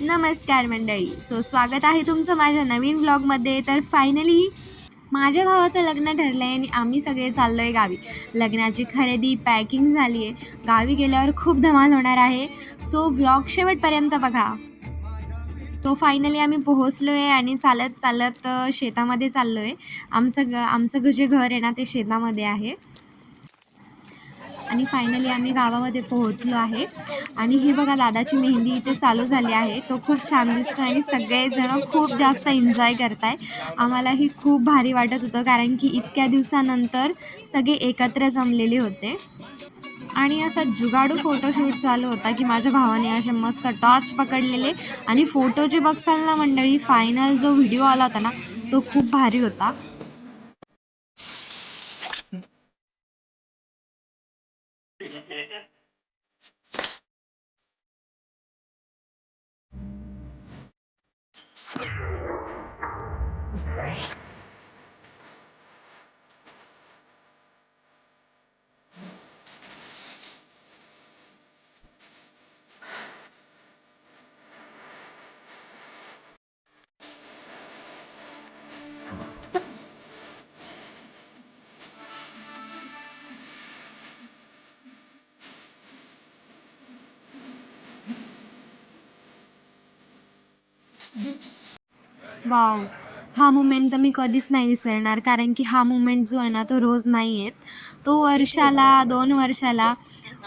नमस्कार मंडळी. स्वागत आहे तुमचं माझ्या नवीन व्लॉगमध्ये. तर फायनली माझ्या भावाचं लग्न ठरलं आहे आणि आम्ही सगळे चाललो आहे गावी. लग्नाची खरेदी पॅकिंग झाली आहे. गावी गेल्यावर खूप धमाल होणार आहे. व्लॉग शेवटपर्यंत बघा. फायनली आम्ही पोहोचलो आहे आणि चालत चालत शेतामध्ये चाललो आहे. आमचं जे घर आहे ना ते शेतामध्ये आहे. आणि फायनली आम्ही गावामध्ये पोहोचलो आहे. आणि हे बघा दादाची मेहंदी इथे चालू झाली आहे. तो खूप छान दिसतो आणि सगळेजण खूप जास्त एन्जॉय करत आहे. आम्हालाही खूप भारी वाटत होतं कारण की इतक्या दिवसानंतर सगळे एकत्र जमलेले होते. आणि असा जुगाडू फोटोशूट चालू होता की माझ्या भावाने असे मस्त टॉर्च पकडलेले आणि फोटो जे बघसाल ना मंडळी, फायनल जो व्हिडिओ आला होता ना तो खूप भारी होता. वाव, हा मुमेंट तर मी कधीच नाही विसरणार कारण की हा मुमेंट जो आहे ना तो रोज नाही येत. तो वर्षाला 2 वर्षाला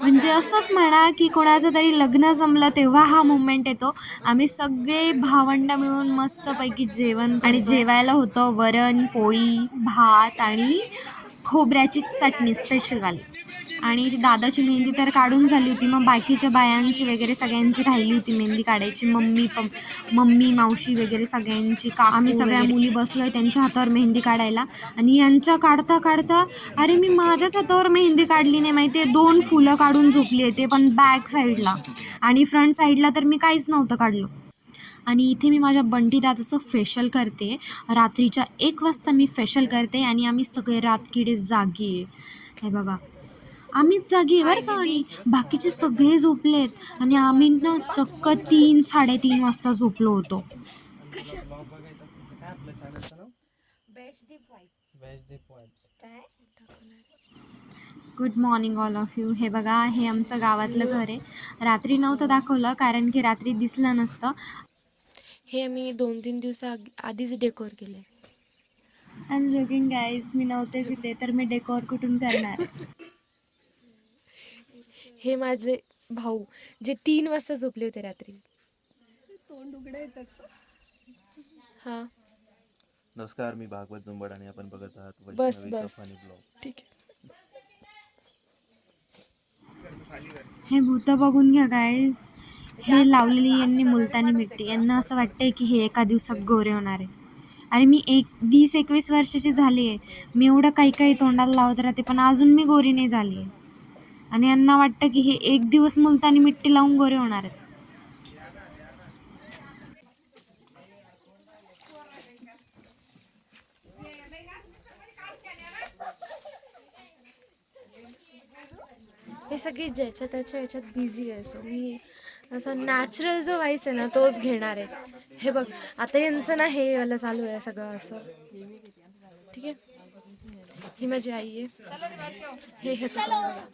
म्हणजे असंच म्हणा की कोणाचं तरी लग्न जमलं तेव्हा हा मुमेंट येतो. आम्ही सगळे भावंड मिळून मस्तपैकी जेवण आणि जेवायला होतं वरण पोळी भात आणि खोबऱ्याची चटणी स्पेशलवाली. आणि ती दादाची मेहंदी तर काढून झाली होती. मग बाकीच्या बायांची वगैरे सगळ्यांची राहिली होती मेहंदी काढायची. मम्मी मावशी वगैरे सगळ्यांची आम्ही सगळ्या मुली बसलो आहे त्यांच्या हातावर मेहंदी काढायला. आणि यांच्या काढता काढता अरे मी माझ्याच हातावर मेहंदी काढली नाही माहिती आहे. 2 फुलं काढून झोपली आहे, ते पण बॅक साईडला. आणि फ्रंट साईडला तर मी काहीच नव्हतं काढलं. आणि इथे मी माझ्या बंटी दादाचं फेशियल करते. रात्रीच्या 1 वाजता मी फेशियल करते आणि आम्ही सगळे रातकिडे जागी आहे. हे बघा, आम्हीच जागी आहे बरं का आणि बाकीचे सगळे झोपलेत आणि आम्ही ना चक्क 3-3:30 वाजता झोपलो होतो. Good morning all of you. हे बघा, हे आमचं गावातलं घर आहे. रात्री नव्हतं दाखवलं कारण की रात्री दिसलं नसतं. हे आम्ही 2-3 दिवसा आधीच डेकोर केलं. आय एम जोकिंग गाईज, मी नव्हतेच इथे तर मी डेकोर कुठून करणार. हे माझे भाऊ जे 3 वाजता झोपले होते रात्री. तोंड उघडं येतच. हां नमस्कार, मी भागवत जुंबड आणि आपण बघत आहात बस वैष्णवीचा बस फनी ब्लॉग. ठीक आहे. हे भूतं बघून घ्या गाईज. हे लावलेली यांनी मुलतानी मिट्टी. यांना असं वाटतंय की हे एका दिवसात गोरे होणार आहे. आणि मी 20-21 वर्षाची झाली आहे. मी एवढं काही काही तोंडाला लावत राहते पण अजून मी गोरी नाही झाली आहे. आणि यांना वाटतं की हे 1 दिवस मुलतानी मिट्टी लावून गोरे होणार आहेत. हे सगळी ज्याच्या त्याच्या ह्याच्यात बिझी आहे. सो मी असा नॅचरल जो व्हाईस आहे ना तोच घेणार आहे. हे बघ आता यांचं ना हे वाला चालू आहे सगळं असं. ठीक आहे, ही माझी आई आहे. हे ह्याचं पण बघा.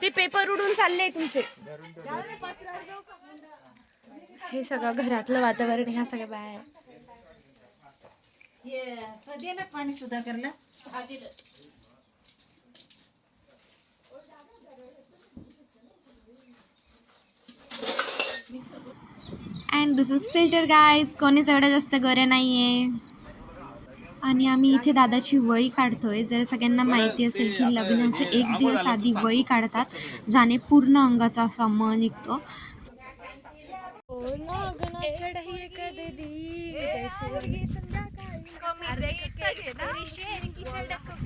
ते पेपर उडून चालले तुमचे. हे सगळं घरातलं वातावरण ह्या सगळ्या बाया आहे. पाणी सुद्धा करला. And this is filter guys. कोणीच एवढं जास्त गोरे नाही आहे. आणि आम्ही इथे दादाची वळी काढतोय. जर सगळ्यांना माहिती असेल की लग्नाच्या 1 दिवस आधी वळी काढतात ज्याने पूर्ण अंगाचा असा मळ निघतो.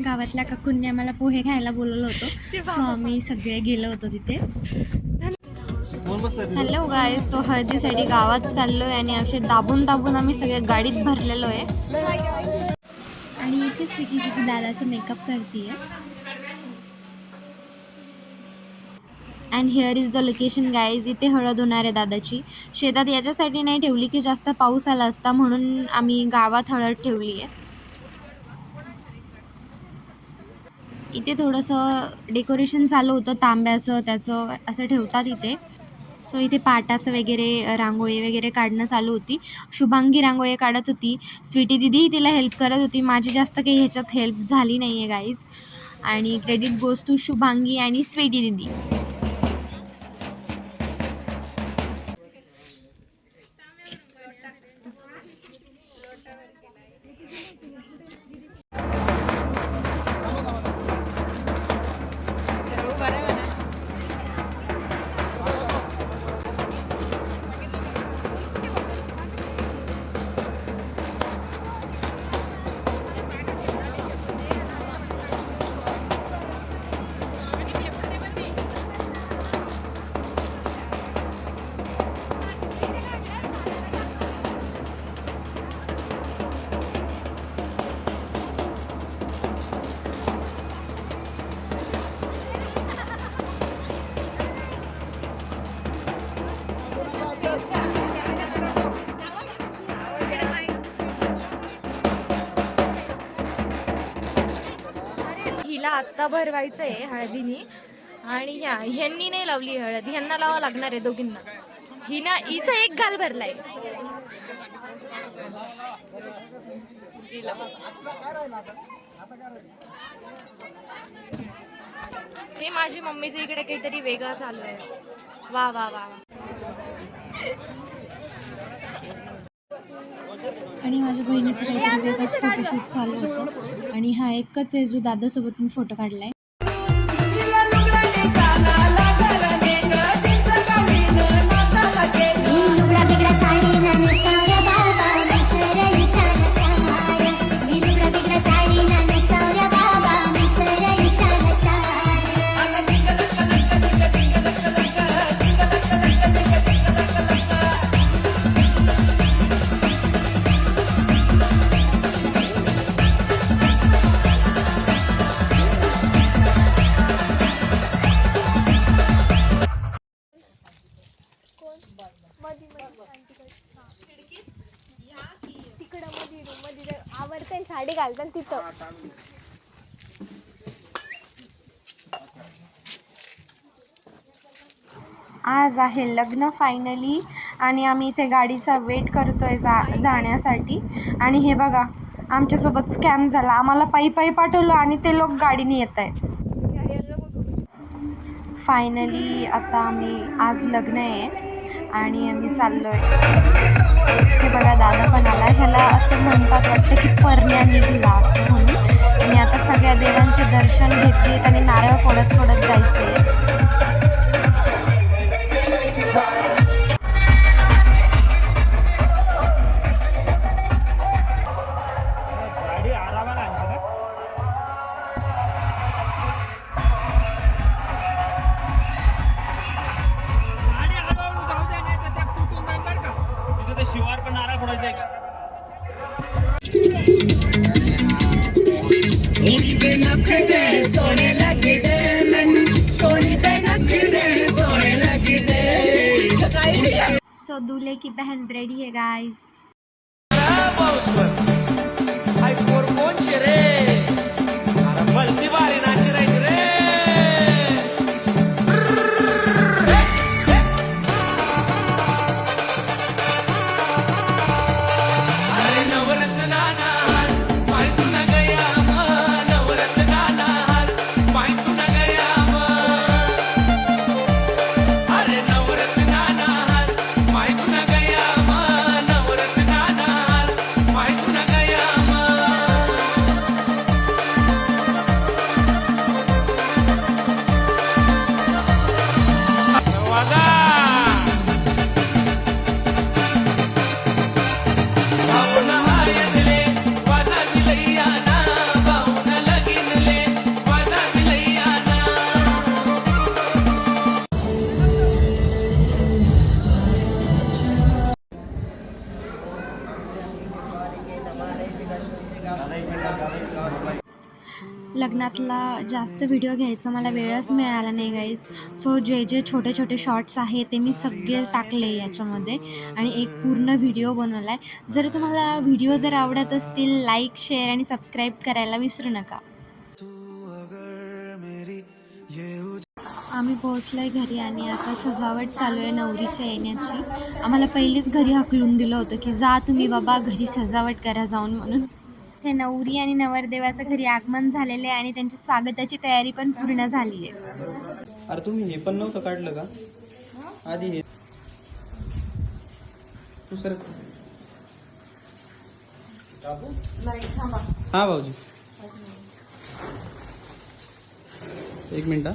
गावातल्या काकूंनी आम्हाला पोहे खायला बोलवलं होतं. आम्ही सगळे गेलो होतो तिथे. Hello guys. हळदीसाठी गावात चाललोय आणि असे दाबून दाबून आम्ही सगळे गाडीत भरलेलो आहे. आणि इथेच विकी दादाचा मेकअप करते आहे. And here is the location guys. इथे हळद होणार आहे दादाची. शेतात याच्यासाठी नाही ठेवली की जास्त पाऊस आला असता, म्हणून आम्ही गावात हळद ठेवली आहे. इथे थोडंसं डेकोरेशन चालू होतं तांब्याचं, त्याचं असं ठेवतात इथे. सो इथे पाटाचं वगैरे रांगोळी वगैरे काढणं चालू होती. शुभांगी रांगोळी काढत होती. स्वीटी दिदी तिला हेल्प करत होती. माझी जास्त काही ह्याच्यात हेल्प झाली नाही आहे गाईज. आणि क्रेडिट गोज टू शुभांगी आणि स्वीटी दिदी. हिला आत्ता भरवायचं आहे हळदीनी, आणि ह्यांनी नाही लावली हळद, ह्यांना लावावं लागणार आहे दोघींना. हिचा एक गाल भरलाय. ते माझी मम्मीचं इकडे काहीतरी वेगळं चालू आहे. वा वा वा. आणि माझ्या बहिणीचं काहीतरी वेगळंच फोटोशूट चालू होतं. आणि हा एकच आहे जो दादासोबत मी फोटो काढला आहे. तिकडं मध्ये आवडते साडी घालतात तिथं. आज आहे लग्न फायनली, आणि आम्ही इथे गाडीचा वेट करतोय जाण्यासाठी. आणि हे बघा आमच्यासोबत स्कॅम झाला. आम्हाला पायी पाठवलं आणि ते लोक गाडीने येत आहे. फायनली आता आज लग्न आहे आणि आम्ही चाललो आहे. हे बघा दादा पण आला. ह्याला असं म्हणतात वाटतं की परण्या निघला असं म्हणून. आणि आता सगळ्या देवांचे दर्शन घेतलेत आणि नारळ फोडत जायचं आहे. शिवार पण नारळ फोडायचा एक. सो दूल्हे की बहन रेडी है गाइस. यातला जास्त व्हिडिओ घ्यायचा मला वेळच मिळाला नाही गाईज. सो जे जे छोटे छोटे शॉर्ट्स आहे ते मी सगळे टाकले याच्यामध्ये आणि एक पूर्ण व्हिडिओ बनवला आहे. जर तुम्हाला व्हिडिओ जर आवडत असतील लाईक शेअर आणि सबस्क्राईब करायला विसरू नका. आम्ही पोहोचलो आहे घरी आणि आता सजावट चालू आहे नवरीच्या येण्याची. आम्हाला पहिलेच घरी हाकलून दिलं होतं की जा तुम्ही बाबा घरी सजावट करा जाऊन म्हणून. ते नवरी आणि नवरदेवाचं घरी आगमन झालेलं आहे आणि त्यांची स्वागताची तयारी पण पूर्ण झाली आहे. अरे तुम्ही हे पण नव्हतं काढलं का आधी हे तू सर हा भाऊजी एक मिनिट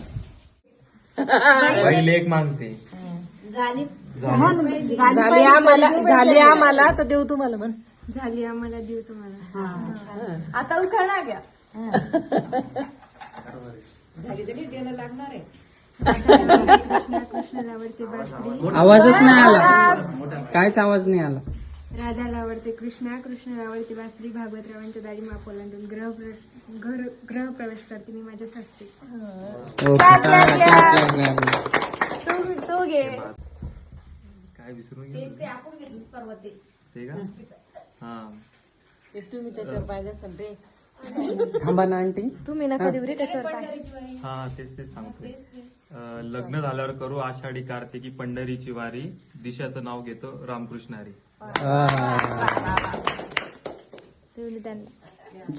पहिले एक मागते झाली आम्हाला तर देऊ तुम्हाला म्हण. झाली आम्हाला देऊ तुम्हाला. आता उखाणा घ्या. कृष्णाला आवडते बासरी, आवाजच नाही आला, कायच आवाज नाही आला. राधाला आवडते कृष्णाला आवडते बासरी. भागवतरावांच्या दारी माप ओलांडून गृहप्रवेश करते मी माझ्या सासरी. तू घे. काय विसरून गेलो? ते का हा तुम्ही त्याच्यावर पाहिजे असेल रे. थांबा ना आंटी. तुम्ही नका देऊ रे त्याच्यावर पाय. हा तेच सांगतोय. लग्न झाल्यावर करू आषाढी कार्तिकी पंढरीची वारी. दिशाचं नाव घेतो रामकृष्ण हरी.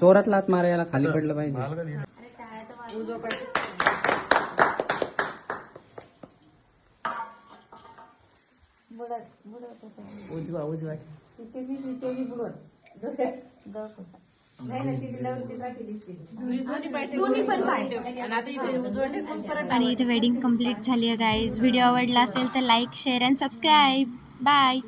जोरात लात मारायला खाली पडलं पाहिजे. मला का दिलं? उजवा आणि इथे वेडिंग कंप्लीट झाली आहे गाईज. व्हिडिओ आवडला असेल तर like share and subscribe. Bye.